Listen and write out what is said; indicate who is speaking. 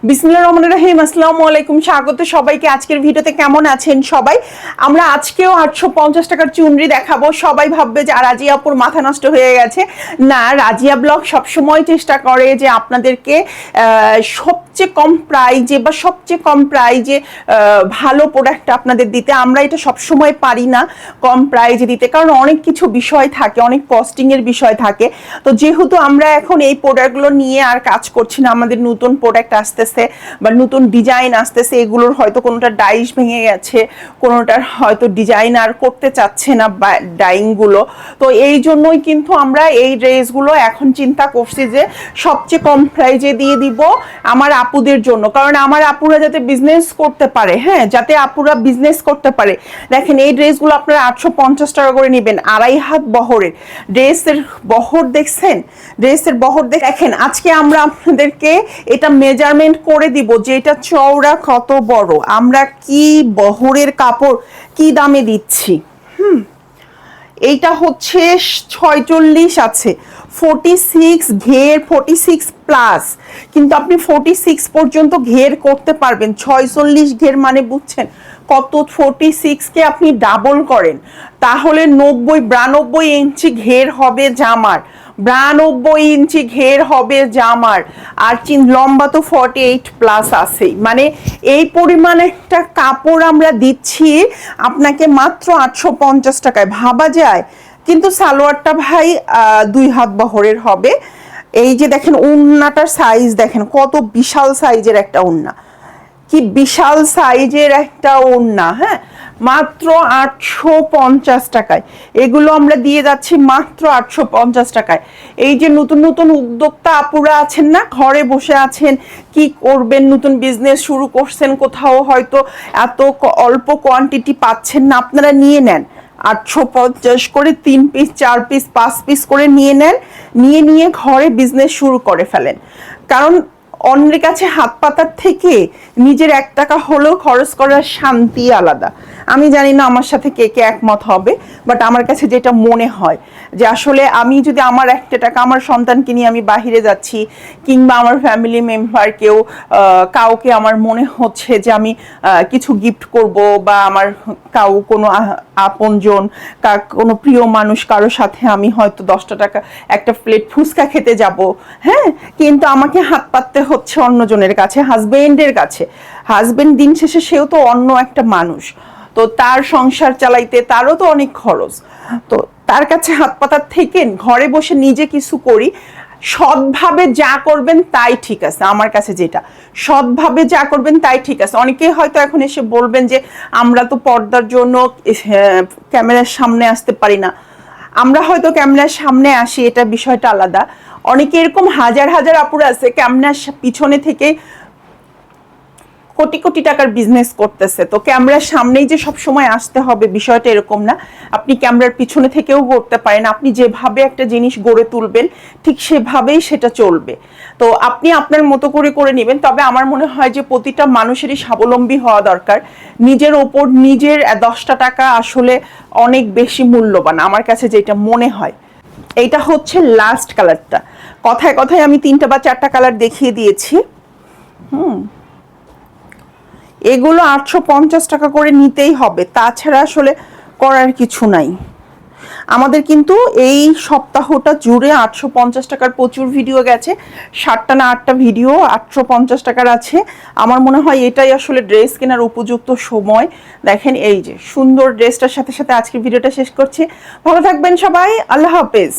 Speaker 1: বিসমিল্লাহির রহমানির রহিম। আসসালামু আলাইকুম, স্বাগত সবাইকে আজকের ভিডিওতে। কেমন আছেন সবাই? আমরা আজকেও 850 টাকার চুনরি দেখাবো। সবাই ভাববে যে রাজিয়া আপুর মাথা নষ্ট হয়ে গেছে। না, রাজিয়া ব্লগ সবসময় চেষ্টা করে যে আপনাদেরকে সবচেয়ে কম প্রাইজে ভালো প্রোডাক্ট আপনাদের দিতে। আমরা এটা সবসময় পারি না কম প্রাইজে দিতে, কারণ অনেক কিছু বিষয় থাকে, অনেক কস্টিংয়ের বিষয় থাকে। তো যেহেতু আমরা এখন এই প্রোডাক্টগুলো নিয়ে আর কাজ করছি না, আমাদের নতুন প্রোডাক্ট আসতেছে বা নতুন ডিজাইন আসতেছে, এগুলোর হয়তো কোনোটা ডাইস ভেঙে গেছে, কোনোটার হয়তো ডিজাইন আর করতে চাচ্ছে না ডাইংগুলো। তো এই জন্যই কিন্তু আমরা এই ড্রেসগুলো এখন চিন্তা করছি যে সবচেয়ে কম প্রাইজে দিয়ে দিব আমার আপুদের জন্য, কারণ আমার আপুরা যাতে বিজনেস করতে পারে। হ্যাঁ, যাতে আপুরা বিজনেস করতে পারে। দেখেন, এই ড্রেসগুলো আপনারা 850 টাকা করে নেবেন। 2.5 হাত বহরের ড্রেসের বহর দেখছেন? ড্রেসের বহর দেখেন। আজকে আমরা আপনাদেরকে এটা মেজারমেন্ট করে দিব যে এটা চওড়া কত বড়, আমরা কি বহরের কাপড় কি দামে দিচ্ছি। এইটা হচ্ছে 46 আছে, 46 ঘের, 46 প্লাস, কিন্তু আপনি 46 পর্যন্ত ঘের করতে পারবেন। 46 ঘের মানে বুঝছেন কত? 46 কে আপনি ডাবল করেন তাহলে 92 ইঞ্চি ঘের হবে জামার। 92 ইঞ্চি ঘের হবে জামার। আর লম্বা তো 48 প্লাস আছেই। মানে এই পরিমাণ একটা কাপড় আমরা দিচ্ছি আপনাকে মাত্র 850 টাকায়। ভাবা যায়? কিন্তু সালোয়ারটা ভাই 2 হাত বহরের হবে। এই যে দেখেন ওড়নাটার সাইজ দেখেন, কত বিশাল সাইজের একটা ওড়না, কি বিশাল সাইজের একটা ওড়না। হ্যাঁ, মাত্র 850 টাকায় এগুলো আমরা দিয়ে যাচ্ছি, মাত্র 850 টাকায়। এই যে নতুন নতুন উদ্যোক্তা আপুরা আছেন না, ঘরে বসে আছেন, কি করবেন, নতুন বিজনেস শুরু করছেন, কোথাও হয়তো এত অল্প কোয়ান্টিটি পাচ্ছেন না, আপনারা নিয়ে নেন। 850 করে 3 পিস 4 পিস 5 পিস করে নিয়ে নেন, নিয়ে ঘরে বিজনেস শুরু করে ফেলেন। কারণ অন্যের কাছে হাত পাতার থেকে নিজের 1 টাকা হলেও খরচ করার শান্তি আলাদা। আমি জানি না আমার সাথে কে কে একমত হবে, বাট আমার কাছে যেটা মনে হয় যে আসলে আমি যদি আমার 1 টাকা, আমার সন্তানকে নিয়ে আমি বাহিরে যাচ্ছি, কিংবা আমার ফ্যামিলি মেম্বার কাউকে আমার মনে হচ্ছে যে আমি কিছু গিফট করব, বা আমার কোনো আপনজন, কোনো প্রিয় মানুষ কারোর সাথে আমি হয়তো 10 টাকা একটা প্লেট ফুচকা খেতে যাব। হ্যাঁ, কিন্তু আমাকে হাত পাততে হচ্ছে অন্যজনের কাছে, হাজবেন্ডের কাছে। হাজবেন্ড দিন শেষে সেও তো অন্য একটা মানুষ, তো তার সংসার চালাইতে তারও তো অনেক খরচ। তো তার কাছে হাত পাতার থেকে ঘরে বসে নিজে কিছু করি, সৎভাবে যা করবেন তাই ঠিক আছে। আমার কাছে যেটা সৎভাবে যা করবেন তাই ঠিক আছে। অনেকেই হয়তো এখন এসে বলবেন যে আমরা তো পর্দার জন্য ক্যামেরার সামনে আসতে পারি না। আমরা হয়তো ক্যামেরার সামনে আসি, এটা বিষয়টা আলাদা। অনেকে এরকম হাজার হাজার আপুরা আছে ক্যামেরার পিছনে থেকে কোটি কোটি টাকার বিজনেস করতেছে। তো ক্যামেরার সামনেই যে সব সময় আসতে হবে বিষয়টা এরকম না, আপনি ক্যামেরার পিছনে থেকেও করতে পারেন। আপনি যেভাবে একটা জিনিস গড়ে তুলবেন ঠিক সেভাবেই সেটা চলবে। তো আপনি আপনার মতো করে করে নেবেন। তবে আমার মনে হয় যে প্রতিটা মানুষেরই স্বাবলম্বী হওয়া দরকার। নিজের ওপর নিজের 10টা টাকা আসলে অনেক বেশি মূল্যবান, আমার কাছে যেটা মনে হয়। এইটা হচ্ছে লাস্ট কালারটা। কথায় কথায় আমি 3টা বা 4টা কালার দেখিয়ে দিয়েছি। এগুলো 850 টাকা করে নিতেই হবে, তাছাড়া আসলে করার কিছু নাই। আমাদের কিন্তু এই সপ্তাহটা জুড়ে 850 টাকার প্রচুর ভিডিও গেছে। 7টা না 8টা ভিডিও 850 টাকার আছে। আমার মনে হয় এটাই আসলে ড্রেস কেনার উপযুক্ত সময়। দেখেন, এই যে সুন্দর ড্রেসটার সাথে সাথে আজকের ভিডিওটা শেষ করছি। ভালো থাকবেন সবাই, আল্লাহ হাফেজ।